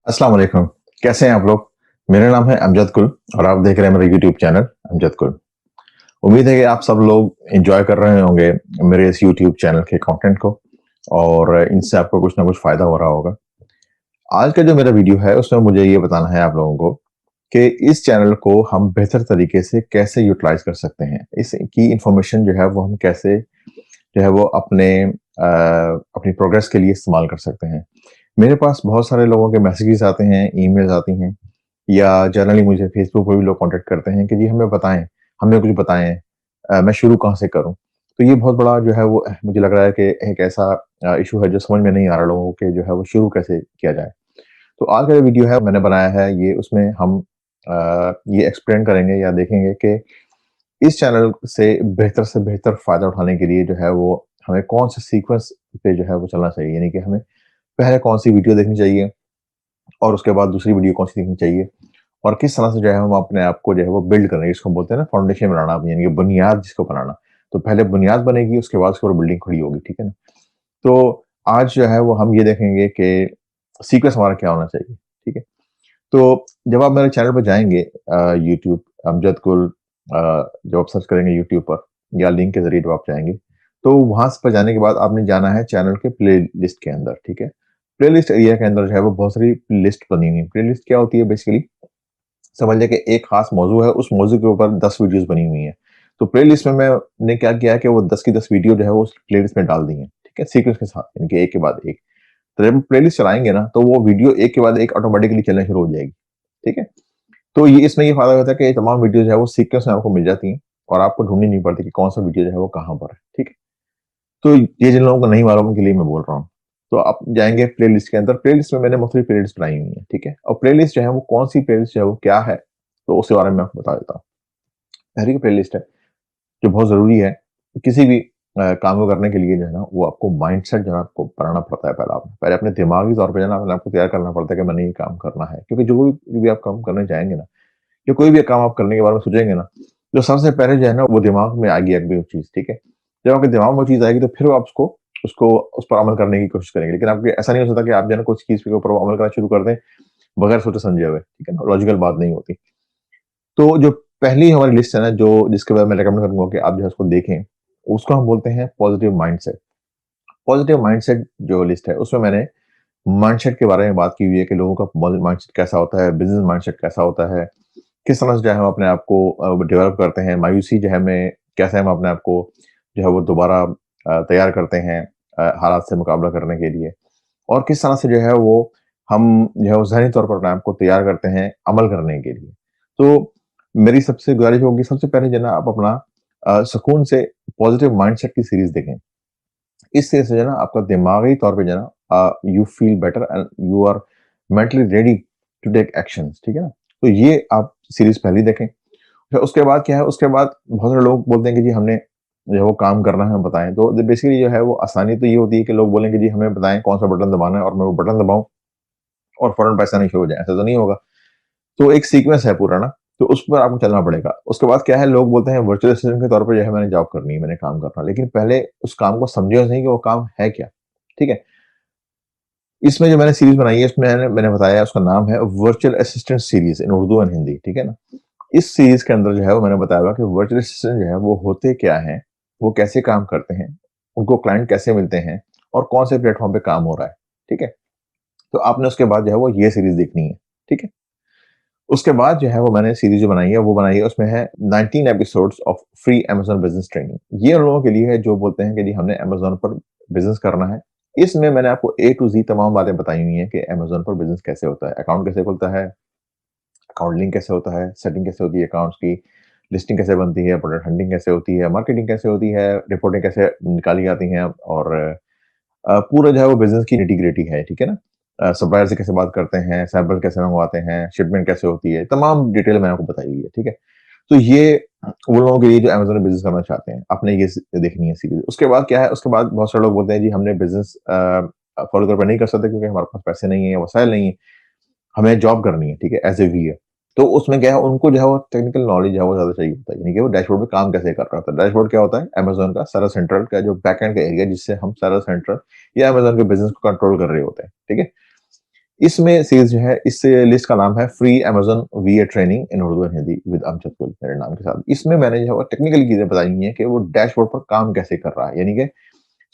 अस्सलाम वालेकुम। कैसे हैं आप लोग? मेरा नाम है अमजद कुल और आप देख रहे हैं मेरा यूट्यूब चैनल अमजद कुल। उम्मीद है कि आप सब लोग एन्जॉय कर रहे होंगे मेरे इस यूट्यूब चैनल के कंटेंट को और इनसे आपको कुछ ना कुछ फ़ायदा हो रहा होगा। आज का जो मेरा वीडियो है उसमें मुझे ये बताना है आप लोगों को कि इस चैनल को हम बेहतर तरीके से कैसे यूटिलाइज़ कर सकते हैं। इसकी इन्फॉर्मेशन जो है वो हम कैसे जो है वो अपनी प्रोग्रेस के लिए इस्तेमाल कर सकते हैं। मेरे पास बहुत सारे लोगों के मैसेजेस आते हैं, ईमेल्स आती हैं या जनरली मुझे फेसबुक पे भी लोग कॉन्टैक्ट करते हैं कि जी हमें बताएँ, हमें कुछ बताएँ मैं शुरू कहाँ से करूँ? तो ये बहुत बड़ा जो है वो मुझे लग रहा है कि एक ऐसा इश्यू है जो समझ में नहीं आ रहा लोगों के जो है वो शुरू कैसे किया जाए। तो आज का जो वीडियो है मैंने बनाया है ये उसमें हम ये एक्सप्लेन करेंगे या देखेंगे कि इस चैनल से बेहतर फ़ायदा उठाने के लिए जो है वो हमें कौन से सीक्वेंस पे जो है वो चलना चाहिए। यानी कि हमें पहले कौन-सी वीडियो देखनी चाहिए और उसके बाद दूसरी वीडियो कौन-सी देखनी चाहिए और किस तरह से जो है हम अपने आप को जो है वो बिल्ड करें, जिसको हम बोलते हैं ना फाउंडेशन बनाना यानी कि बुनियाद जिसको बनाना। तो पहले बुनियाद बनेगी उसके बाद उसके ऊपर बिल्डिंग खड़ी होगी, ठीक है ना? तो आज जो है वो हम ये देखेंगे कि सीक्वेंस हमारा क्या होना चाहिए, ठीक है? तो जब आप मेरे चैनल पे जाएँगे यूट्यूब अमजद कुल जब आप सर्च करेंगे यूट्यूब पर या लिंक के ज़रिए जब आप जाएँगे, तो वहाँ स पर जाने के बाद आपने जाना है चैनल के प्लेलिस्ट के अंदर, ठीक है? प्लेलिस्ट एरिया के अंदर जो है वो बहुत सारी लिस्ट बनी हुई है। प्लेलिस्ट क्या होती है बेसिकली समझ लें कि एक खास मौज़ू है, उस मौज़ू के ऊपर 10 वीडियोज़ बनी हुई हैं। तो प्लेलिस्ट में मैंने क्या किया है कि वो 10 की 10 वीडियो जो है वो उस प्लेलिस्ट में डाल दी हैं, ठीक है? सीक्वेंस के साथ यानी कि एक के बाद एक। तो जब प्लेलिस्ट चलाएँगे ना, तो वो वीडियो एक के बाद एक ऑटोमैटिकली चलना शुरू हो जाएगी, ठीक है? तो ये इसमें ये फ़ायदा होता है कि ये तमाम वीडियो जो है वो सीक्वेंस में आपको मिल जाती हैं और आपको ढूँढनी नहीं पड़ती कि कौन-सा वीडियो जो है वो कहाँ पर है, ठीक है? तो ये जिन लोगों को नहीं मालूम उनके लिए मैं बोल रहा हूँ। तो आप जाएँगे प्लेलिस्ट के अंदर, प्लेलिस्ट में मैंने मुख्तलिफ प्लेलिस्ट बनाई हुई हैं, ठीक है? और प्लेलिस्ट जो है वो कौन-सी प्लेलिस्ट जो है वो क्या है, तो उसके बारे में मैं आपको बता देता हूँ। पहली जो प्लेलिस्ट है, जो बहुत ज़रूरी है, किसी भी काम को करने के लिए जो है ना, वो आपको माइंडसेट जो है आपको बनाना पड़ता है पहले आपको। पहले अपने दिमागी तौर पे जो है ना अपने आपको तैयार करना पड़ता है कि मैंने ये काम करना है। क्योंकि जो भी आप काम करने जाएँगे ना, या कोई भी काम आप करने के बारे में सोचेंगे ना, जो सबसे पहले जो है ना वो दिमाग में आएगी एक भी वो चीज़, ठीक है? जब आपके दिमाग में वो चीज़ आएगी तो फिर आप उसको उसको उस पर अमल करने की कोशिश करेंगे। लेकिन आपके ऐसा नहीं हो सकता कि आप जो है ना कुछ चीज़ के ऊपर अमल करना शुरू कर दें, बगैर सोचे समझे हुए, ठीक है ना? लॉजिकल बात नहीं होती। तो जो पहली हमारी लिस्ट है ना जो जिसके बाद मैं रिकमेंड करूँगा कि आप जो है उसको देखें, उसको हम बोलते हैं पॉजिटिव माइंडसेट। पॉजिटिव माइंडसेट जो लिस्ट है उसमें मैंने माइंडसेट के बारे में बात की हुई है कि लोगों का माइंडसेट कैसा होता है, बिज़नेस माइंडसेट कैसा होता है, किस तरह से जो है हम अपने आप को डेवलप करते हैं, मायूसी जो है हमें कैसे हम अपने आप को जो है वो दोबारा तैयार करते हैं हालात से मुकाबला करने के लिए और किस तरह से जो है वो हम जो है वो ज़हनी तौर पर अपने आप को तैयार करते हैं अमल करने के लिए। तो मेरी सबसे गुज़ारिश होगी सबसे पहले जो है ना आप अपना सुकून से पॉजिटिव माइंडसेट की सीरीज़ देखें। इससे जो है ना आपका दिमागी तौर पे जो है ना you feel better and you are mentally ready to take actions, ठीक है ना? तो ये आप सीरीज़ पहली देखें। फिर उसके बाद क्या है, उसके बाद बहुत सारे लोग बोलते हैं कि जी हमने जो है वो काम करना है, हमें बताएँ। तो बेसिकली जो है वो आसानी तो ये होती है कि लोग बोलें कि जी हमें बताएँ कौन-सा बटन दबाना है और मैं वो बटन दबाऊँ और फौरन पैसा नहीं शुरू हो जाए, ऐसा तो नहीं होगा। तो एक सीक्वेंस है पूरा ना, तो उस पर आपको चलना पड़ेगा। उसके बाद क्या है लोग बोलते हैं वर्चुअल असिस्टेंट के तौर पे जो है मैंने जॉब करनी है, मैंने काम करना है। लेकिन पहले उस काम को समझो सही कि वो काम है क्या? ठीक है? इसमें जो मैंने सीरीज़ बनाई है इसमें मैंने मैंने बताया है उसका नाम है virtual assistant series in Urdu and Hindi, ठीक है ना? इस सीरीज़ के अंदर जो है वो मैंने बताया हुआ कि वर्चुअल असिस्टेंट जो है वो होते क्या हैं? वो कैसे काम करते हैं? उनको क्लाइंट कैसे मिलते हैं? और कौन से प्लेटफ़ॉर्म पे काम हो रहा है? ठीक है? तो आपने उसके बाद जो है वो ये सीरीज़ देखनी है, ठीक है? उसके बाद जो है वो मैंने सीरीज़ जो बनाई है वो बनाई है उसमें है 19 episodes of free Amazon business training. ये उन लोगों के लिए है जो बोलते हैं कि जी हमने अमेज़न पर बिज़नेस करना है। इसमें मैंने आपको ए टू ज़ेड तमाम बातें बताई हुई हैं कि अमेज़न पर बिज़नेस कैसे होता है, अकाउंट कैसे खुलता है, अकाउंट लिंक कैसे होता है, सेटिंग कैसे होती है अकाउंट्स की, लिस्टिंग कैसे बनती है, प्रोडक्ट हंटिंग कैसे होती है, मार्केटिंग कैसे होती है, रिपोर्टिंग कैसे निकाली जाती हैं और पूरा जो है वो बिज़नेस की निटी-ग्रिटी है, ठीक है ना? सप्लायर से कैसे बात करते हैं, सैंपल कैसे मँगवाते हैं, शिपमेंट कैसे होती है, तमाम डिटेल मैंने आपको बताई हुई है, ठीक है? तो ये उन लोगों के लिए जो अमेज़न में बिज़नेस करना चाहते हैं, आपने ये देखनी है सीरीज़। उसके बाद क्या है, उसके बाद बहुत सारे लोग बोलते हैं जी हमने बिज़नेस फॉलो तौर पे नहीं कर सकते क्योंकि हमारे पास पैसे नहीं है, वसाइल नहीं है, हमें जॉब करनी है, ठीक है? As a वीए। तो उसमें क्या है उनको जो है वो टेक्निकल नॉलेज जो है वो ज़्यादा चाहिए होता है, यानी कि वो डैशबोर्ड पे काम कैसे कर रहा होता है। डैशबोर्ड क्या होता है? अमेज़न का सारा सेंट्रल का जो बैकएंड का एरिया जिससे हम सारा सेंट्रल या अमेज़न के बिज़नेस को कंट्रोल कर रहे होते हैं, ठीक है? इसमें सीरीज जो है, इस लिस्ट का नाम है free Amazon वीए training in Urdu and Hindi with Amjad गुल मेरे नाम के साथ। इसमें मैंने जो है वो टेक्निकल चीज़ें बताई हुई हैं कि वो डैशबोर्ड पर काम कैसे कर रहा है, यानी कि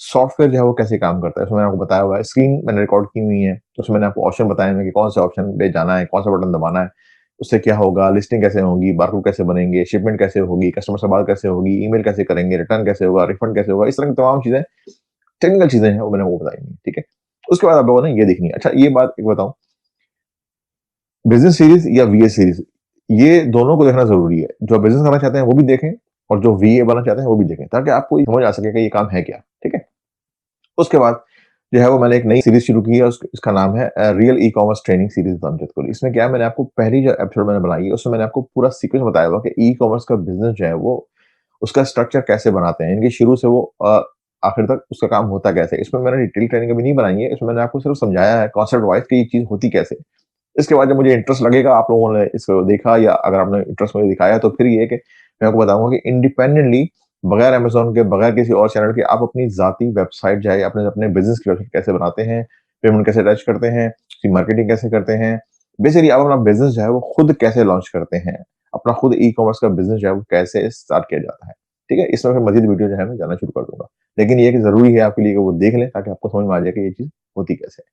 सॉफ्टवेयर जो है वो कैसे काम करता है। उसमें मैंने आपको बताया हुआ है, स्क्रीन मैंने रिकॉर्ड की हुई है, तो उसमें मैंने आपको ऑप्शन बताए हुए हैं कि कौन से ऑप्शन पे जाना है, कौन सा बटन दबाना है, उससे क्या होगा, लिस्टिंग कैसे होगी, बारकोड कैसे बनेंगे, शिपमेंट कैसे होगी, कस्टमर से बात कैसे होगी, ईमेल कैसे करेंगे, रिटर्न कैसे होगा, रिफंड कैसे होगा, इस तरह की तमाम चीज़ें, टेक्निकल चीज़ें हैं, वो मैंने वो बताई हुई हैं, ठीक है? उसके बाद आप लोगों ने ये देखनी है। अच्छा, ये बात एक बताऊँ, बिज़नेस सीरीज़ या वीए सीरीज़, ये दोनों को देखना ज़रूरी है। जो बिज़नेस करना चाहते हैं वो भी देखें और जो वीए बनना चाहते हैं वो भी देखें, ताकि आपको ये समझ आ सके कि ये काम है क्या, ठीक है? उसके बाद जो है वो मैंने एक नई सीरीज़ शुरू की है, उसका नाम है real e-commerce training series with Amjad Gul. इसमें क्या है, मैंने आपको पहली जो एपिसोड मैंने बनाई है, उसमें मैंने आपको पूरा सीक्वेंस बताया हुआ कि ई-कॉमर्स का बिज़नेस जो है वो उसका स्ट्रक्चर कैसे बनाते हैं, इनके शुरू से वो आखिर तक उसका काम होता कैसे है। इसमें मैंने डिटेल ट्रेनिंग अभी नहीं बनाई है, इसमें मैंने आपको सिर्फ समझाया है कॉन्सेप्ट वाइज़ कि ये चीज़ होती कैसे है। इसके बाद जब मुझे इंटरेस्ट लगेगा, आप लोगों ने इसको देखा या अगर आपने इंटरेस्ट मुझे दिखाया, तो फिर ये है कि मैं आपको बताऊँगा कि इंडिपेंडेंटली, बगैर अमेज़न के, बगैर किसी और चैनल के, आप अपनी ज़ाती वेबसाइट जो है, अपने अपने बिज़नेस की वेबसाइट कैसे बनाते हैं, पेमेंट कैसे अटैच करते हैं, उसकी मार्केटिंग कैसे करते हैं। बेसिकली आप अपना बिज़नेस जो है वो खुद कैसे लॉन्च करते हैं, अपना खुद ई-कॉमर्स का बिज़नेस जो है वो कैसे स्टार्ट किया जाता है। ठीक है? इसमें फिर मज़ीद वीडियो जो है मैं जाना शुरू कर दूँगा। लेकिन ये है कि ज़रूरी है आपके लिए कि वो देख लें, ताकि आपको समझ में आ जाए कि ये चीज़ होती कैसे है।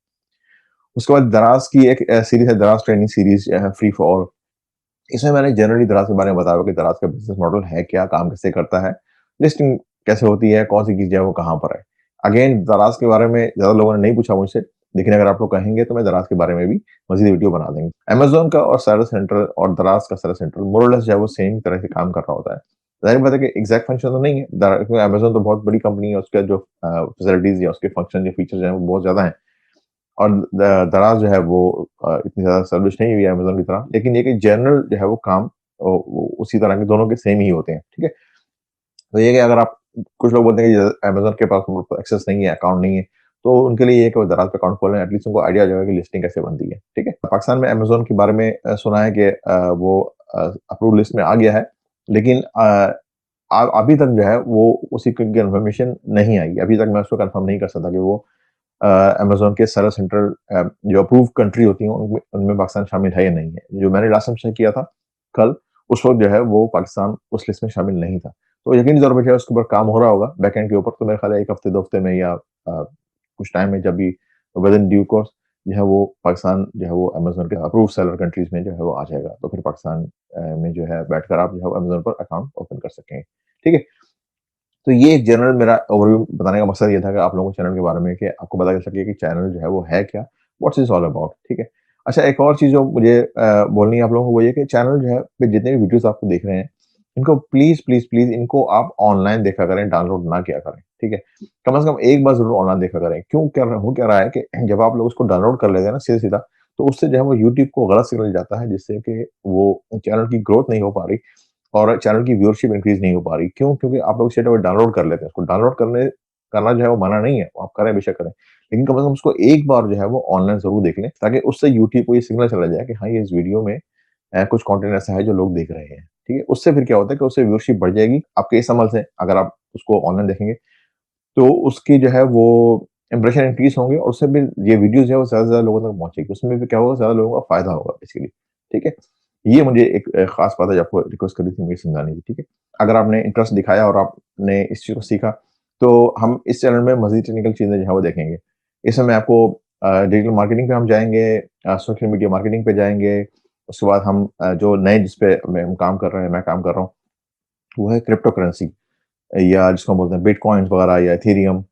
उसके बाद दराज़ की एक सीरीज़ है, दराज़ training series free for all. इसमें मैंने जनरली दराज़ के बारे में बताया हुआ कि दराज़ का बिज़नेस मॉडल है क्या, काम कैसे करता है, लिस्टिंग कैसे होती है, कौन-सी चीज़ है वो कहाँ पर है। अगेन दराज़ के बारे में ज़्यादा लोगों ने नहीं पूछा मुझसे, लेकिन अगर आप लोग कहेंगे तो मैं दराज़ के बारे में भी मज़ीद वीडियो बना देंगे। अमेज़न का और सर्विस सेंटर और दराज़ का सर्विस सेंटर मोर और लेस जो है वो सेम तरह से काम कर रहा होता है। ज़ाहिर बात है कि एग्ज़ैक्ट फंक्शन तो नहीं है, क्योंकि अमेज़न तो बहुत बड़ी कंपनी है, उसका जो फैसिलिटीज़ या उसके फंक्शन या फीचर्स हैं वो बहुत ज़्यादा हैं। और दराज़ जो है वो इतनी ज़्यादा एस्टेब्लिश नहीं हुई है अमेज़न की तरह, लेकिन ये कि जनरल जो है वो काम वो उसी तरह के दोनों के सेम ही होते हैं, ठीक है? तो ये है कि अगर आप, कुछ लोग बोलते हैं कि अमेज़न के पास एक्सेस नहीं है, अकाउंट नहीं है, तो उनके लिए ये है कि वो दराज़ पे अकाउंट खोलें, एटलीस्ट उनको आइडिया आ जाएगा कि लिस्टिंग कैसे बनती है, ठीक है? पाकिस्तान में अमेज़न के बारे में सुना है कि वो अप्रूव लिस्ट में आ गया है, लेकिन अभी तक जो है वो उसी की कन्फर्मेशन नहीं आई। अभी तक मैं उसको कन्फर्म नहीं कर सकता कि वो अमेज़न के सर्विस सेंटर जो अप्रूव्ड कंट्री होती हैं, उनमें उनमें पाकिस्तान शामिल है या नहीं है। जो मैंने लास्ट टाइम चेक किया था कल, उस वक़्त जो है वो पाकिस्तान उस लिस्ट में शामिल नहीं था। तो यकीनी तौर पे जो है उसके ऊपर काम हो रहा होगा बैकएंड के ऊपर, तो मेरे ख़्याल है 1 हफ़्ते 2 हफ़्ते में या कुछ टाइम में, जब भी विद इन ड्यू कोर्स जो है वो पाकिस्तान जो है वो अमेज़न के अप्रूव्ड सेलर कंट्रीज़ में जो है वो आ जाएगा। तो फिर पाकिस्तान में जो है बैठकर आप जो है अमेज़न पर अकाउंट ओपन कर सकेंगे। ठीक है? तो ये एक जनरल मेरा ओवरव्यू बताने का मकसद ये था कि आप लोगों को चैनल के बारे में, कि आपको पता चल सके कि चैनल जो है वो है क्या? व्हाट्स इज़ ऑल अबाउट, ठीक है? अच्छा, एक और चीज़ जो मुझे बोलनी है आप लोगों को, वो ये कि चैनल जो है पे जितने भी वीडियोज़ आपको देख रहे हैं, इनको प्लीज़, प्लीज़, प्लीज़ इनको आप ऑनलाइन देखा करें, डाउनलोड ना किया करें, ठीक है? कम से कम एक बार ज़रूर ऑनलाइन देखा करें। क्यों, क्या हो क्या रहा है कि जब आप लोग उसको डाउनलोड कर लेते हैं ना सीधा-सीधा, तो उससे जो है वो यूट्यूब को गलत सिग्नल जाता है, जिससे कि वो चैनल की ग्रोथ नहीं हो पा रही और चैनल की व्यूअरशिप इंक्रीज़ नहीं हो पा रही। क्यों? क्योंकि आप लोग स्ट्रेट अवे डाउनलोड कर लेते हैं। उसको डाउनलोड करना जो है वो मना नहीं है, आप करें, बेशक करें। लेकिन कम से कम उसको एक बार जो है वो ऑनलाइन ज़रूर देख लें, ताकि उससे यूट्यूब को ये सिग्नल चला जाए कि हाँ, ये इस वीडियो में कुछ कंटेंट ऐसा है जो लोग देख रहे हैं। ठीक है? उससे फिर क्या होता है कि उससे व्यूअरशिप बढ़ जाएगी आपके इस अमल से, अगर आप उसको ऑनलाइन देखेंगे, तो उसकी जो है वो इंप्रेशन इंक्रीज़ होंगे और उससे फिर ये वीडियोज़ जो है वो ज़्यादा से ज़्यादा लोगों तक पहुँचेगी। उसमें फिर क्या होगा, ज़्यादा लोगों का फ़ायदा होगा बेसिकली। ठीक है? ये मुझे एक ख़ास बात है जो आपको रिक्वेस्ट करी थी मुझे समझानी थी, ठीक है? अगर आपने इंटरेस्ट दिखाया और आपने इस चीज़ को सीखा, तो हम इस चैनल में मज़ीद टेक्निकल चीज़ें जो है वो देखेंगे। इसमें मैं आपको डिजिटल मार्केटिंग पे हम जाएँगे, सोशल मीडिया मार्केटिंग पे जाएँगे, उसके बाद हम जो नए जिस पे हम काम कर रहे हैं, मैं काम कर रहा हूँ, वो है क्रिप्टो करेंसी, या जिसको हम बोलते हैं बिटकॉइन्स वगैरह या इथेरियम,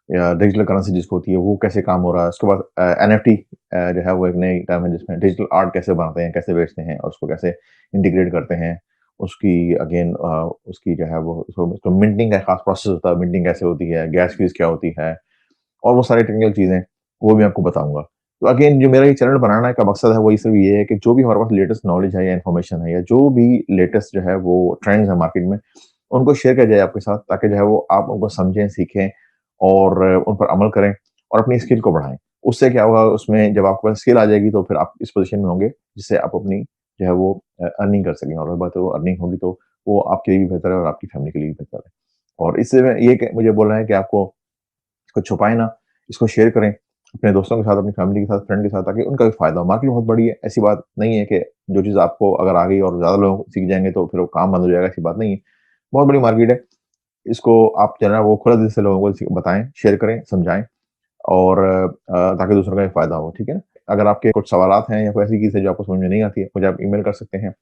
या डिजिटल करेंसी जिसको होती है, वो कैसे काम हो रहा है। उसके बाद एनएफटी जो है वो एक नई टर्म है, जिसमें डिजिटल आर्ट कैसे बनाते हैं, कैसे बेचते हैं और उसको कैसे इंटीग्रेट करते हैं। उसकी अगेन उसकी जो है वो उसको मिंटिंग का खास प्रोसेस होता है, मिंटिंग कैसे होती है, गैस फीस क्या होती है और वो सारी टेक्निकल चीज़ें, वो भी आपको बताऊँगा। तो अगेन जो मेरा ये चैनल बनाने का मकसद है, वही सिर्फ़ ये है कि जो भी हमारे पास लेटेस्ट नॉलेज है या इन्फॉर्मेशन है या जो भी लेटेस्ट जो है वो ट्रेंड्स हैं मार्केट में, उनको शेयर किया जाए आपके साथ, ताकि जो है वो आप उनको समझें, सीखें और उन पर अमल करें और अपनी स्किल को बढ़ाएँ। उससे क्या होगा, उसमें जब आपके पास स्किल आ जाएगी, तो फिर आप इस पोज़ीशन में होंगे जिससे आप अपनी जो है वो अर्निंग कर सकें, और बात है वो अर्निंग होगी तो वो आपके लिए भी बेहतर है और आपकी फैमिली के लिए भी बेहतर है। और इससे मैं ये क मुझे बोलना है कि आपको इसको छुपाएँ ना, इसको शेयर करें अपने दोस्तों के साथ, अपनी फैमिली के साथ, फ्रेंड के साथ ताकि उनका भी फ़ायदा हो। मार्केट बहुत बड़ी है, ऐसी बात नहीं है कि जो चीज़ आपको अगर आ गई और ज़्यादा लोग सीख जाएँगे तो फिर वो काम बंद हो जाएगा, ऐसी बात नहीं है। बहुत बड़ी मार्केट है, इसको आप जो है ना वो खुला दिल से लोगों को बताएँ, शेयर करें, समझाएँ और ताकि दूसरों का भी फ़ायदा हो, ठीक है? अगर आपके कुछ सवालात हैं या कोई ऐसी चीज़ है जो आपको समझ में नहीं आती है, मुझे आप ईमेल कर सकते हैं।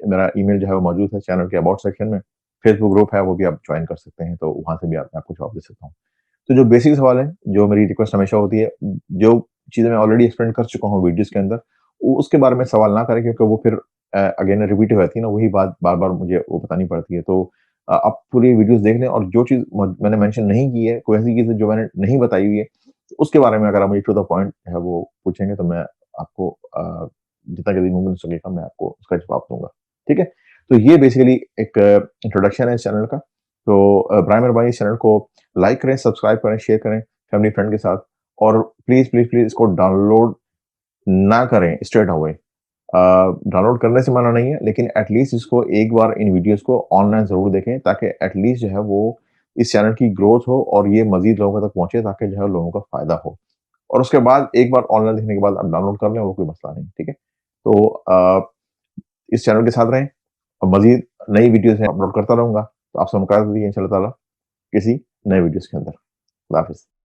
मेरा ईमेल जो है वो मौजूद है चैनल के अबाउट सेक्शन में। फेसबुक ग्रुप है, वो भी आप जॉइन कर सकते हैं, तो वहाँ से भी आप मैं आपको जवाब दे सकता हूँ। तो जो बेसिक सवाल है, जो मेरी रिक्वेस्ट हमेशा होती है, जो चीज़ें मैं ऑलरेडी एक्सप्लेन कर चुका हूँ वीडियोज़ के अंदर, उसके बारे में सवाल ना करें क्योंकि वो फिर अगेन रिपीट हो जाती है ना, वही बात बार-बार मुझे वो बतानी पड़ती है। तो आप पूरी वीडियोज़ देख लें और जो चीज़ म मैंने मेंशन नहीं की है, कोई ऐसी चीज़ है जो मैंने नहीं बताई हुई है, तो उसके बारे में अगर आप मुझे टू द पॉइंट है वो पूछेंगे तो मैं आपको जितना जल्दी मुमकिन हो सकेगा मैं आपको उसका जवाब दूँगा। ठीक है? तो ये बेसिकली एक इंट्रोडक्शन है इस चैनल का। तो बराए मेहरबानी इस चैनल को लाइक करें, सब्सक्राइब करें, शेयर करें फैमिली फ्रेंड के साथ और प्लीज़, प्लीज़, प्लीज़ इसको डाउनलोड ना करें स्ट्रेट अवे। डाउनलोड करने से मना नहीं है, लेकिन एट लीस्ट इसको एक बार इन वीडियोज़ को ऑनलाइन ज़रूर देखें ताकि एट लीस्ट जो है वो इस चैनल की ग्रोथ हो और ये मज़ीद लोगों तक पहुँचे ताकि जो है लोगों का फ़ायदा हो। और उसके बाद एक बार ऑनलाइन देखने के बाद आप डाउनलोड कर लें, वो कोई मसला नहीं, ठीक है? तो इस चैनल के साथ रहें और मज़ीद नई वीडियोज़ मैं अपलोड करता रहूँगा। तो आपसे मुलाकात होगी इंशाअल्लाह ताला किसी नए वीडियोज़ के अंदर। अल्लाह हाफ़िज़।